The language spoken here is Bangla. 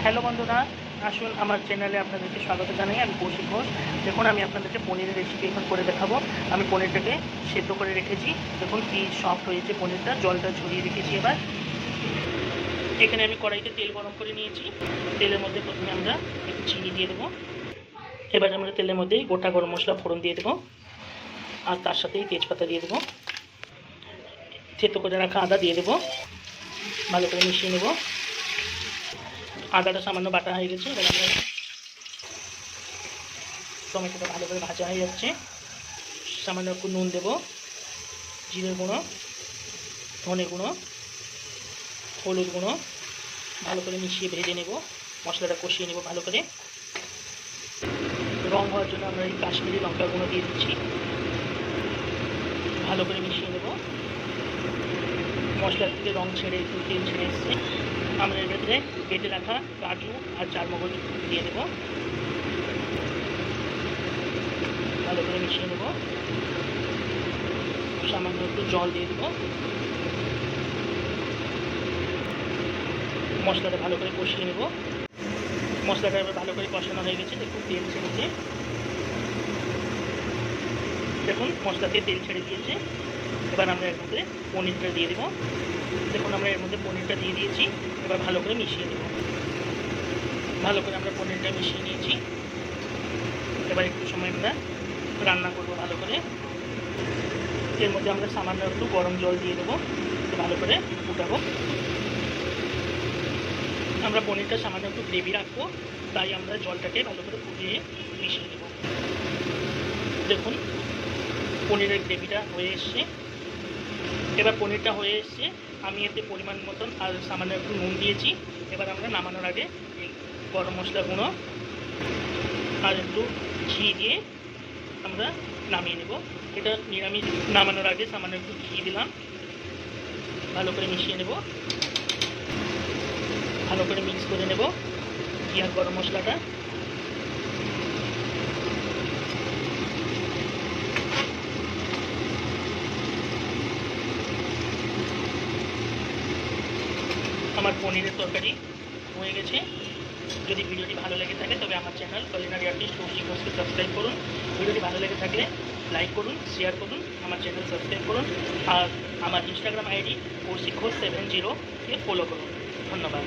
হ্যালো বন্ধুরা, আসুন আমার চ্যানেলে আপনাদেরকে স্বাগত জানাই। আমি কৌশিক ঘোষ। দেখুন, আমি আপনাদেরকে পনিরের রেসিপি এখন করে দেখাবো। আমি পনিরটাকে সেদ্ধ করে রেখেছি। দেখুন কি সফট হয়েছে পনিরটা, জলটা ঝরিয়ে রেখেছি। এবার এখানে আমি কড়াইতে তেল গরম করে নিয়েছি। তেলের মধ্যে প্রথমে আমরা একটু চিনি দিয়ে দেবো। এবার আমরা তেলের মধ্যে গোটা গরম মশলা ফোড়ন দিয়ে দেবো, আর তার সাথেই তেজপাতা দিয়ে দেবো। থেতো করে রাখা আদা দিয়ে দেবো, ভালো করে মিশিয়ে নেব। আদাটা সামান্য বাটা হয়ে গেছে। এবার আমরা টমেটোটা ভালো করে ভাজা হয়ে যাচ্ছে। সামান্য একটু নুন দেবো, জিরের গুঁড়ো, ধনে গুঁড়ো, হলুদ গুঁড়ো, ভালো করে মিশিয়ে ভেজে নেব। মশলাটা কষিয়ে নেব ভালো করে। রং হওয়ার জন্য আমরা এই কাশ্মীরি লঙ্কা গুঁড়ো দিয়ে দিচ্ছি। ভালো করে মিশিয়ে নেব। মশলার থেকে রং ছেড়ে একটু তেল ছেড়ে এসছে। আমরা এর ভেতরে কেটে রাখা কাজু আর চারমগজ দিয়ে দেবো, ভালো করে মিশিয়ে নেব। সামান্য একটু জল দিয়ে দেবো। মশলাটা ভালো করে কষিয়ে নেব। মশলাটা এবার ভালো করে কষানো হয়ে গেছে। দেখুন তেল ছেড়েছে। দেখুন মশলা থেকে তেল ছেড়ে দিয়েছে। এবার আমরা এর মধ্যে পনিরটা দিয়ে দেবো। দেখুন আমরা এর মধ্যে পনিরটা দিয়ে দিয়েছি। এবার ভালো করে মিশিয়ে দেবো। ভালো করে আমরা পনিরটা মিশিয়ে নিয়েছি। এবার একটু সময় আমরা রান্না করবো ভালো করে। এর মধ্যে আমরা সামান্য একটু গরম জল দিয়ে দেবো, ভালো করে ফুটাবো। আমরা পনিরটা সামান্য একটু গ্রেভি রাখবো, তাই আমরা জলটাকে ভালো করে ফুটিয়ে মিশিয়ে দেবো। দেখুন পনিরের গ্রেভিটা হয়ে এসছে। এবার পনিরটা হয়ে এসছে, আমি এতে পরিমাণ মতন আর সামান্য একটু নুন দিয়েছি। এবার আমরা নামানোর আগে এই গরম মশলা গুঁড়ো আর একটু ঘি দিয়ে আমরা নামিয়ে নেব। এটা নিরামিষ। নামানোর আগে সামান্য একটু ঘি দিলাম, ভালো করে মিশিয়ে নেব। ভালো করে মিক্স করে নেব ঘি আর গরম মশলাটা। আমার পনিরের তরকারি হয়ে গেছে। যদি ভিডিওটি ভালো লেগে থাকে তবে আমার চ্যানেল কুলিনারি আর্টিস্ট কৌশিক ঘোষকে সাবস্ক্রাইব করুন। ভিডিওটি ভালো লেগে থাকলে লাইক করুন, শেয়ার করুন, আমার চ্যানেল সাবস্ক্রাইব করুন, আর আমার ইনস্টাগ্রাম আইডি কৌশিক ঘোষ 70 কে ফলো করুন। ধন্যবাদ।